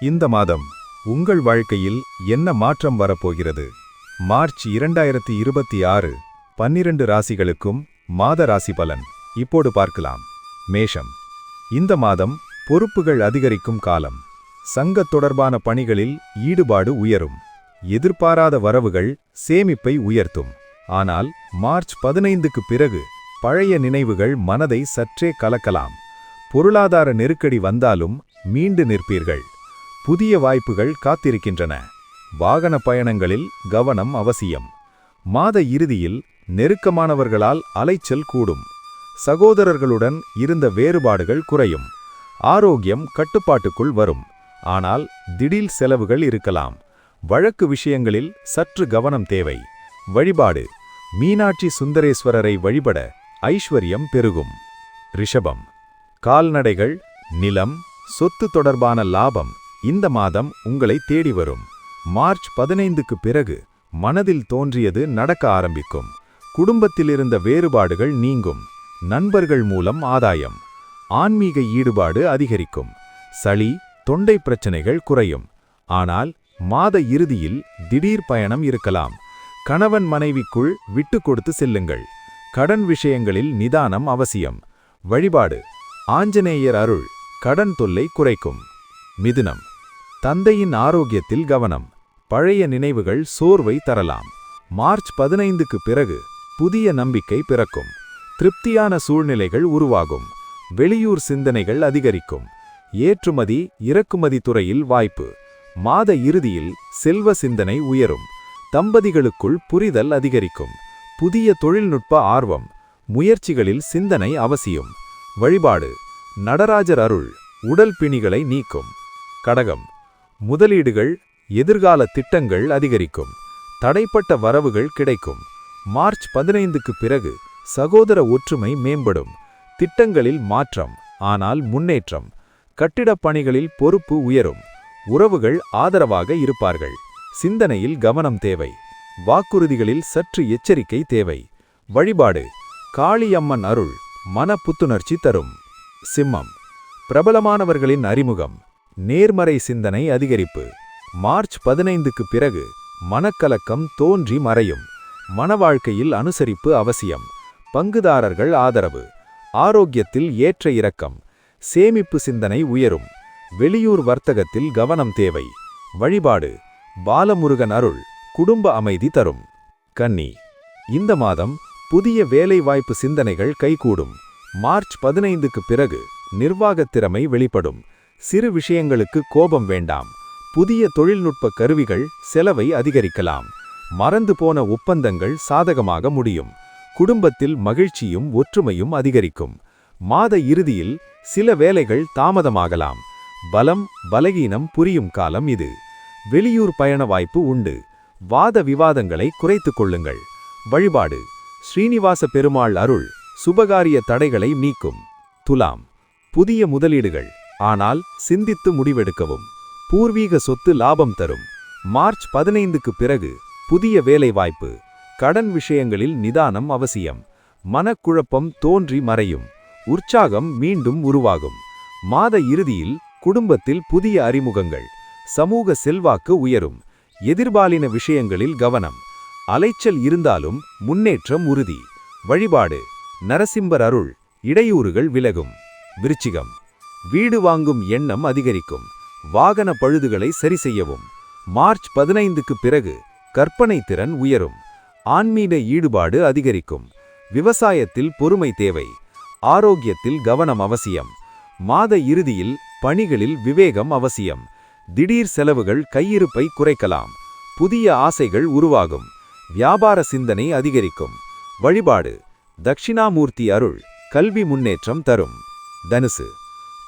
இந்த மாதம் உங்கள் வாழ்க்கையில் என்ன மாற்றம் வரப்போகிறது? மார்ச் 2026 12 ராசிகளுக்கும் மாத ராசி பலன் இப்போது பார்க்கலாம். மேஷம். இந்த மாதம் பொறுப்புகள் அதிகரிக்கும் காலம். சங்க தொடர்பான பணிகளில் ஈடுபாடு உயரும். எதிர்பாராத வரவுகள் சேமிப்பை உயர்த்தும். ஆனால் மார்ச் 15க்கு பிறகு பழைய நினைவுகள் மனதை சற்றே கலக்கலாம். பொருளாதார நெருக்கடி வந்தாலும் மீண்டு நிற்பீர்கள். புதிய வாய்ப்புகள் காத்திருக்கின்றன. வாகன பயணங்களில் கவனம் அவசியம். மாத இறுதியில் நெருக்கமானவர்களால் அலைச்சல் கூடும். சகோதரர்களுடன் இருந்த வேறுபாடுகள் குறையும். ஆரோக்கியம் கட்டுப்பாட்டுக்குள் வரும். ஆனால் திடீர் செலவுகள் இருக்கலாம். வழக்கு விஷயங்களில் சற்று கவனம் தேவை. வழிபாடு: மீனாட்சி சுந்தரேஸ்வரரை வழிபட ஐஸ்வர்யம் பெருகும். ரிஷபம். கால்நடைகள், நிலம், சொத்து தொடர்பான லாபம் இந்த மாதம் உங்களை தேடி வரும். மார்ச் 15க்கு பிறகு மனதில் தோன்றியது நடக்க ஆரம்பிக்கும். குடும்பத்திலிருந்த வேறுபாடுகள் நீங்கும். நண்பர்கள் மூலம் ஆதாயம். ஆன்மீக ஈடுபாடு அதிகரிக்கும். சளி, தொண்டை பிரச்சனைகள் குறையும். ஆனால் மாத இறுதியில் திடீர் பயணம் இருக்கலாம். கணவன் மனைவிக்குள் விட்டு கொடுத்து செல்லுங்கள். கடன் விஷயங்களில் நிதானம் அவசியம். வழிபாடு: ஆஞ்சநேயர் அருள் கடன் தொல்லை குறைக்கும். மிதுனம். தந்தையின் ஆரோக்கியத்தில் கவனம். பழைய நினைவுகள் சோர்வை தரலாம். மார்ச் 15க்கு பிறகு புதிய நம்பிக்கை பிறக்கும். திருப்தியான சூழ்நிலைகள் உருவாகும். வெளியூர் சிந்தனைகள் அதிகரிக்கும். ஏற்றுமதி இறக்குமதி துறையில் வாய்ப்பு. மாத இறுதியில் செல்வ சிந்தனை உயரும். தம்பதிகளுக்குள் புரிதல் அதிகரிக்கும். புதிய தொழில்நுட்ப ஆர்வம். முயற்சிகளில் சிந்தனை அவசியம். வழிபாடு: நடராஜர் அருள் உடல் பிணிகளை நீக்கும். கடகம். முதலீடுகள், எதிர்கால திட்டங்கள் அதிகரிக்கும். தடைப்பட்ட வரவுகள் கிடைக்கும். மார்ச் 15க்கு பிறகு சகோதர ஒற்றுமை மேம்படும். திட்டங்களில் மாற்றம், ஆனால் முன்னேற்றம். கட்டிடப் பணிகளில் பொறுப்பு உயரும். உறவுகள் ஆதரவாக இருப்பார்கள். சிந்தனையில் கவனம் தேவை. வாக்குறுதிகளில் சற்று எச்சரிக்கை தேவை. வழிபாடு: காளியம்மன் அருள் மன புத்துணர்ச்சி தரும். சிம்மம். பிரபலமானவர்களின் அறிமுகம். நேர்மறை சிந்தனை அதிகரிப்பு. மார்ச் 15க்கு பிறகு மனக்கலக்கம் தோன்றி மறையும். மனவாழ்க்கையில் அனுசரிப்பு அவசியம். பங்குதாரர்கள் ஆதரவு. ஆரோக்கியத்தில் ஏற்ற இறக்கம். சேமிப்பு சிந்தனை உயரும். வெளியூர் வர்த்தகத்தில் கவனம் தேவை. வழிபாடு: பாலமுருகன் அருள் குடும்ப அமைதி தரும். கன்னி. இந்த மாதம் புதிய வேலைவாய்ப்பு சிந்தனைகள் கைகூடும். மார்ச் 15க்கு பிறகு நிர்வாகத் திறமை வெளிப்படும். சிறு விஷயங்களுக்கு கோபம் வேண்டாம். புதிய தொழில்நுட்ப கருவிகள் செலவை அதிகரிக்கலாம். மறந்து போன ஒப்பந்தங்கள் சாதகமாக முடியும். குடும்பத்தில் மகிழ்ச்சியும் ஒற்றுமையும் அதிகரிக்கும். மாத இறுதியில் சில வேலைகள் தாமதமாகலாம். பலம் பலகீனம் புரியும் காலம் இது. வெளியூர் பயண வாய்ப்பு உண்டு. வாத விவாதங்களை குறைத்துக் கொள்ளுங்கள். வழிபாடு: ஸ்ரீனிவாச பெருமாள் அருள் சுபகாரிய தடைகளை நீக்கும். துலாம். புதிய முதலீடுகள், ஆனால் சிந்தித்து முடிவெடுக்கவும். பூர்வீக சொத்து லாபம் தரும். மார்ச் 15க்கு பிறகு புதிய வேலைவாய்ப்பு. கடன் விஷயங்களில் நிதானம் அவசியம். மனக்குழப்பம் தோன்றி மறையும். உற்சாகம் மீண்டும் உருவாகும். மாத இறுதியில் குடும்பத்தில் புதிய அறிமுகங்கள். சமூக செல்வாக்கு உயரும். எதிர்பாலின விஷயங்களில் கவனம். அலைச்சல் இருந்தாலும் முன்னேற்றம் உறுதி. வழிபாடு: நரசிம்மர் அருள் இடையூறுகள் விலகும். விருச்சிகம். வீடு வாங்கும் எண்ணம் அதிகரிக்கும். வாகன பழுதுகளை சரி செய்யவும். மார்ச் 15க்கு பிறகு கற்பனை திறன் உயரும். ஆன்மீக ஈடுபாடு அதிகரிக்கும். விவசாயத்தில் பொறுமை தேவை. ஆரோக்கியத்தில் கவனம் அவசியம். மாத இறுதியில் பணிகளில் விவேகம் அவசியம். திடீர் செலவுகள் கையிருப்பை குறைக்கலாம். புதிய ஆசைகள் உருவாகும். வியாபார சிந்தனை அதிகரிக்கும். வழிபாடு: தட்சிணாமூர்த்தி அருள் கல்வி முன்னேற்றம் தரும். தனுசு.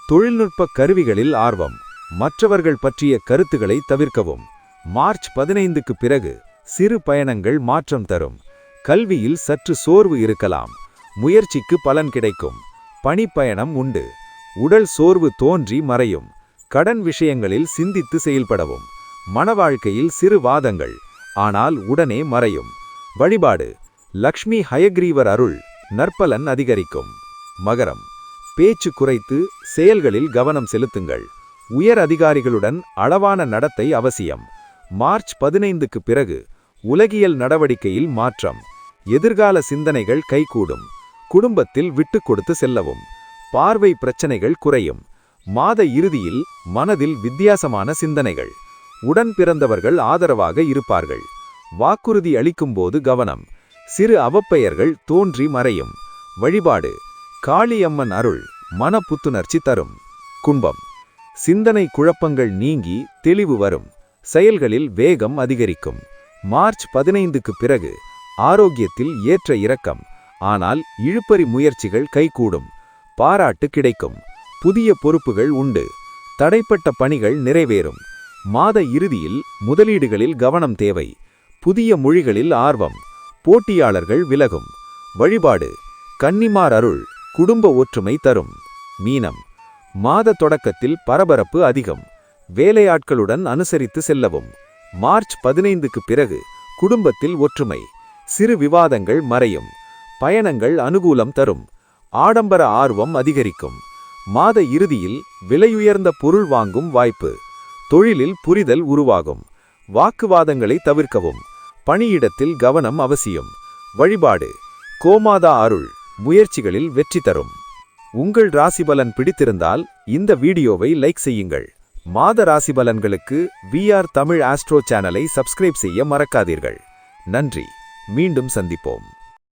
தொழில்நுட்ப கருவிகளில் ஆர்வம். மற்றவர்கள் பற்றிய கருத்துக்களை தவிர்க்கவும். மார்ச் 15க்கு பிறகு சிறு பயணங்கள் மாற்றம் தரும். கல்வியில் சற்று சோர்வு இருக்கலாம். முயற்சிக்கு பலன் கிடைக்கும். பணிப்பயணம் உண்டு. உடல் சோர்வு தோன்றி மறையும். கடன் விஷயங்களில் சிந்தித்து செயல்படவும். மனவாழ்க்கையில் சிறு வாதங்கள், ஆனால் உடனே மறையும். வழிபாடு: லக்ஷ்மி ஹயக்ரீவர் அருள் நற்பலன் அதிகரிக்கும். மகரம். பேச்சு குறைத்து செயல்களில் கவனம் செலுத்துங்கள். உயர் அதிகாரிகளுடன் அளவான நடத்தை அவசியம். மார்ச் 15க்கு பிறகு உலகியல் நடவடிக்கையில் மாற்றம். எதிர்கால சிந்தனைகள் கைகூடும். குடும்பத்தில் விட்டுக் கொடுத்து செல்லவும். பார்வை பிரச்சனைகள் குறையும். மாத இறுதியில் மனதில் வித்தியாசமான சிந்தனைகள். உடன் பிறந்தவர்கள் ஆதரவாக இருப்பார்கள். வாக்குறுதி அளிக்கும்போது கவனம். சிறு அவப்பெயர்கள் தோன்றி மறையும். வழிபாடு: காளியம்மன் அருள் மன புத்துணர்ச்சி தரும். கும்பம். சிந்தனை குழப்பங்கள் நீங்கி தெளிவு வரும். செயல்களில் வேகம் அதிகரிக்கும். மார்ச் 15க்கு பிறகு ஆரோக்கியத்தில் ஏற்ற இறக்கம். ஆனால் இழுபறி முயற்சிகள் கைகூடும். பாராட்டு கிடைக்கும். புதிய பொறுப்புகள் உண்டு. தடைப்பட்ட பணிகள் நிறைவேறும். மாத இறுதியில் முதலீடுகளில் கவனம் தேவை. புதிய மொழிகளில் ஆர்வம். போட்டியாளர்கள் விலகும். வழிபாடு: கன்னிமார் அருள் குடும்ப ஒற்றுமை தரும். மீனம். மாத தொடக்கத்தில் பரபரப்பு அதிகம். வேலையாட்களுடன் அனுசரித்து செல்லவும். மார்ச் 15க்கு பிறகு குடும்பத்தில் ஒற்றுமை. சிறு விவாதங்கள் மறையும். பயணங்கள் அனுகூலம் தரும். ஆடம்பர ஆர்வம் அதிகரிக்கும். மாத இறுதியில் விலையுயர்ந்த பொருள் வாங்கும் வாய்ப்பு. தொழிலில் புரிதல் உருவாகும். வாக்குவாதங்களை தவிர்க்கவும். பணியிடத்தில் கவனம் அவசியம். வழிபாடு: கோமாதா அருள் முயற்சிகளில் வெற்றி தரும். உங்கள் ராசிபலன் பிடித்திருந்தால் இந்த வீடியோவை லைக் செய்யுங்கள். மாத ராசிபலன்களுக்கு VR தமிழ் ஆஸ்ட்ரோ சேனலை சப்ஸ்கிரைப் செய்ய மறக்காதீர்கள். நன்றி. மீண்டும் சந்திப்போம்.